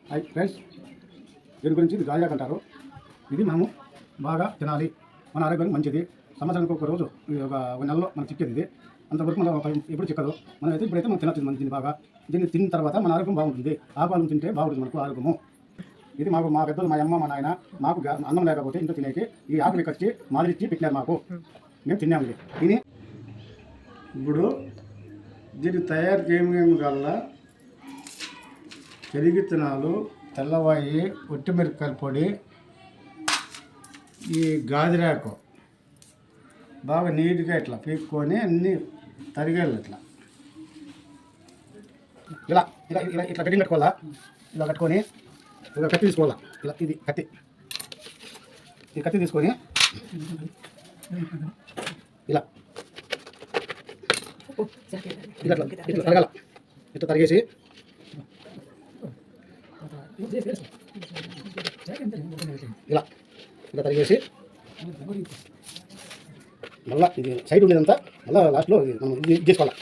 Friends, దీని గురించి ఇది గాలియాకు అంటారు. ఇది మనము బాగా తినాలి, మన ఆరోగ్యానికి మంచిది. సంవత్సరానికి ఒక రోజు ఒక నెలలో మనకు చిక్కేది ఇది. అంతవరకు మనం ఎప్పుడు చిక్కదు. మనమైతే ఇప్పుడైతే మనం తినచ్చు దీన్ని బాగా. దీన్ని తిన్న తర్వాత మన ఆరోగ్యం బాగుంటుంది. ఆపాలను తింటే బాగుంటుంది మనకు ఆరోగ్యము. ఇది మాకు మా పెద్దలు, మా అమ్మ, మా నాయన మాకు అన్నం లేకపోతే ఇంట్లో తినేకి ఈ ఆకులు కచ్చి మాదిరిచ్చి పెట్టినారు మాకు. మేము తిన్నాము ఇది. తిని ఇప్పుడు దీన్ని తయారు చేయడం వల్ల శనగిత్తనాలు, తెల్లవాయి, ఒట్టిమిరపకాయల పొడి, ఈ గాదిరాకు బాగా నీట్గా ఇట్లా పీక్కొని అన్నీ తరిగేళ్ళు ఇట్లా ఇలా ఇలా ఇలా ఇట్లా కటింగ్ కట్టుకోవాలా. ఇలా కట్టుకొని ఒక కత్తి తీసుకోవాలా. ఇలా ఇది కత్తి, ఈ కత్తి తీసుకొని ఇలా ఇట్లా ఇట్లా తరగాల. ఇట్లా తరిగేసి ఇలా ఇలా తరిగేసి మళ్ళీ ఇది సైడ్ ఉండేదంతా మళ్ళీ లాస్ట్లో మనం ఇది చేసుకోవాలి.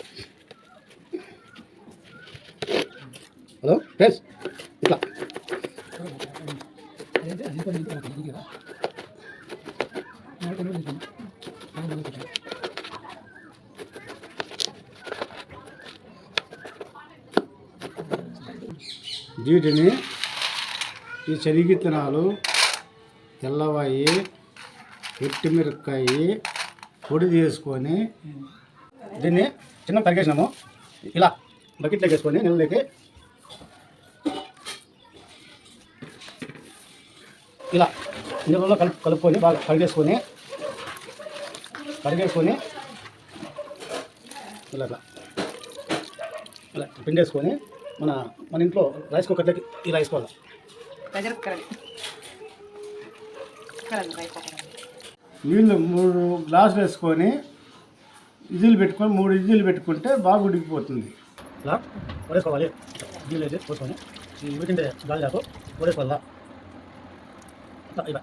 హలో ఫ్రెండ్స్, ఇట్లా వీటిని ఈ శనగిత్తనాలు, తెల్లవాయి, ఒట్టిమిరపకాయ పొడి చేసుకొని దీన్ని చిన్న తరిగేసినాము. ఇలా బకెట్లోకి వేసుకొని నీళ్ళకి ఇలా నీళ్ళలో కలుపుకొని బాగా కడిగేసుకొని ఇలా ఇలా పిండేసుకొని మన ఇంట్లో రైస్ కుక్కర్లోకి ఇలా వేసుకోవాలి. నీళ్ళు 3 గ్లాసులు వేసుకొని ఇజీలు పెట్టుకొని 3 ఇజీలు పెట్టుకుంటే బాగా ఉడికిపోతుంది. ఇలా వడేసుకోవాలి. ఇజీలు వేసి పోసుకొని ఈ ఉడికింటే గాలియాకు వడేసుకోవాలా. ఇలా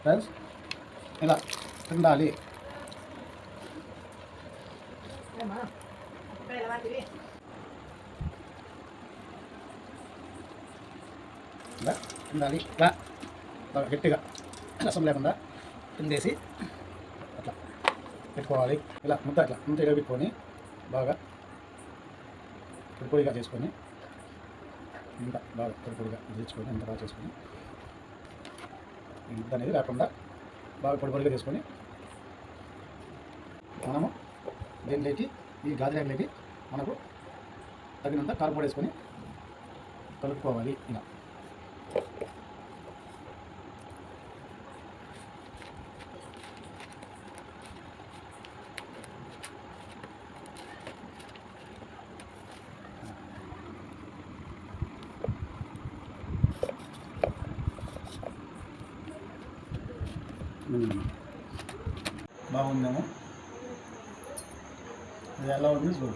ఫ్రెండ్స్, ఇలా ఉండాలి. ఇలా ఉండాలి. ఇలా బాగా గట్టిగా రసం లేకుండా పిండేసి అట్లా పెట్టుకోవాలి. ఇలా ముద్ద ఇట్లా పెట్టుకొని బాగా పొడిగా చేసుకొని ఇంత బాగా పొడిగా తెచ్చుకొని ఇంత బాగా చేసుకొని ముద్ద అనేది లేకుండా బాగా పొడిగా చేసుకొని మనము దీంట్లోకి ఈ గాదిరాకులోకి మనకు తగినంత కారపొడి వేసుకొని కలుపుకోవాలి. ఇలా బాగుందేమో. అది ఎలా ఉంది చూడు.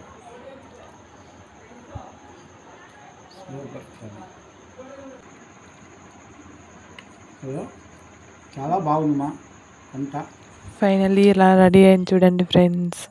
చాలా బాగుందమ్మా అంతా. ఫైనల్లీ ఇలా రెడీ అయింది చూడండి ఫ్రెండ్స్.